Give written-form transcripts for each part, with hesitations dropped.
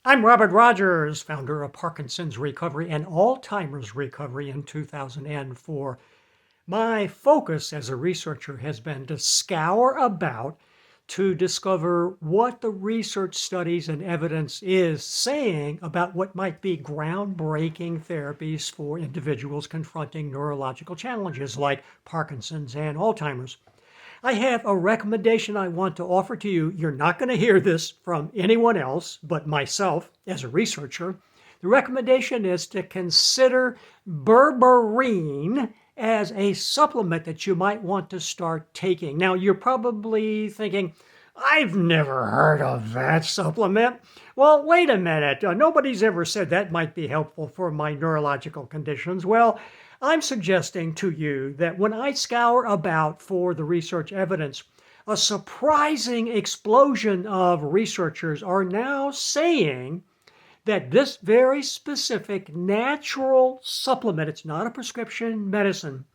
I'm Robert Rogers, founder of Parkinson's Recovery and Alzheimer's Recovery in 2004. My focus as a researcher has been to scour about to discover what the research studies and evidence is saying about what might be groundbreaking therapies for individuals confronting neurological challenges like Parkinson's and Alzheimer's. I have a recommendation I want to offer to you. You're not going to hear this from anyone else but myself as a researcher. The recommendation is to consider berberine as a supplement that you might want to start taking. Now, you're probably thinking, I've never heard of that supplement. Well, wait a minute. Nobody's ever said that might be helpful for my neurological conditions. Well, I'm suggesting to you that when I scour about for the research evidence, a surprising explosion of researchers are now saying that this very specific natural supplement, it's not a prescription medicine,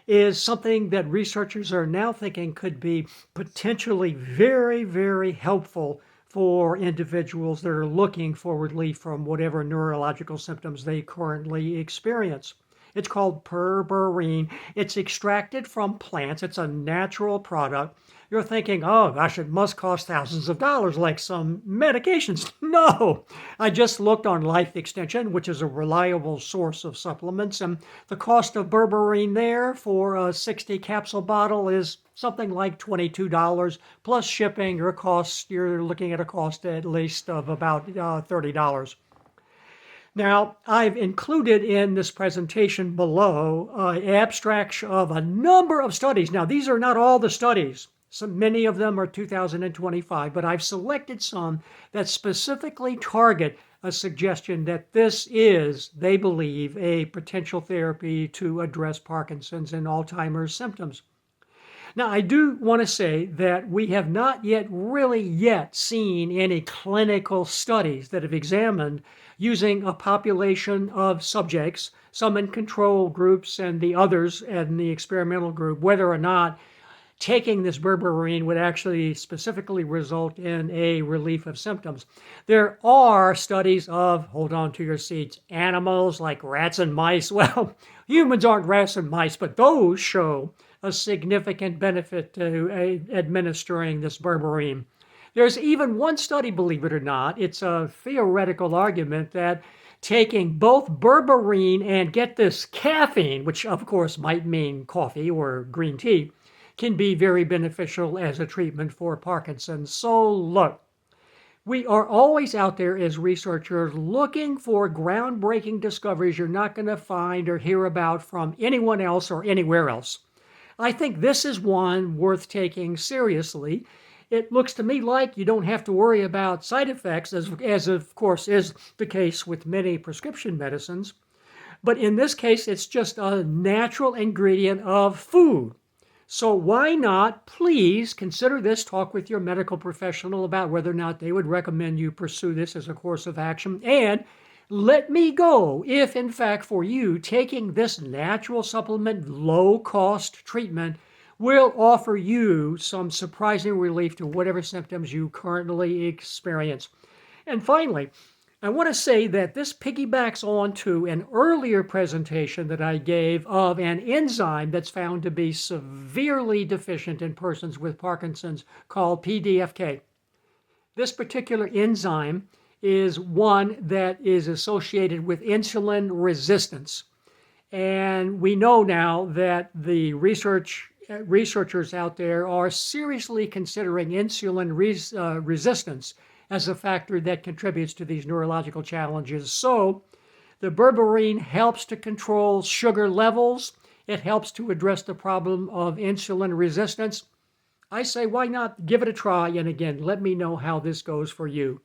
is something that researchers are now thinking could be potentially very, very helpful for individuals that are looking for relief from whatever neurological symptoms they currently experience. It's called berberine. It's extracted from plants. It's a natural product. You're thinking, oh gosh, it must cost thousands of dollars like some medications. No, I just looked on Life Extension, which is a reliable source of supplements, and the cost of berberine there for a 60 capsule bottle is something like $22 plus shipping. You're looking at a cost at least of about $30. Now, I've included in this presentation below abstracts of a number of studies. Now, these are not all the studies. Many of them are 2025, but I've selected some that specifically target a suggestion that this is, they believe, a potential therapy to address Parkinson's and Alzheimer's symptoms. Now, I do want to say that we have not yet seen any clinical studies that have examined using a population of subjects, some in control groups and the others in the experimental group, whether or not taking this berberine would actually specifically result in a relief of symptoms. There are studies of, hold on to your seats, animals like rats and mice. Well, humans aren't rats and mice, but those show a significant benefit to administering this berberine. There's even one study, believe it or not, it's a theoretical argument that taking both berberine and, get this, caffeine, which of course might mean coffee or green tea, can be very beneficial as a treatment for Parkinson's. So look, we are always out there as researchers looking for groundbreaking discoveries you're not going to find or hear about from anyone else or anywhere else. I think this is one worth taking seriously. It looks to me like you don't have to worry about side effects, as of course is the case with many prescription medicines. But in this case, it's just a natural ingredient of food. So why not please consider this, talk with your medical professional about whether or not they would recommend you pursue this as a course of action, and let me go if, in fact, for you, taking this natural supplement, low-cost treatment will offer you some surprising relief to whatever symptoms you currently experience. And finally, I want to say that this piggybacks on to an earlier presentation that I gave of an enzyme that's found to be severely deficient in persons with Parkinson's called PDFK. This particular enzyme is one that is associated with insulin resistance. And we know now that the researchers out there are seriously considering insulin resistance as a factor that contributes to these neurological challenges. So the berberine helps to control sugar levels. It helps to address the problem of insulin resistance. I say, why not give it a try? And again, let me know how this goes for you.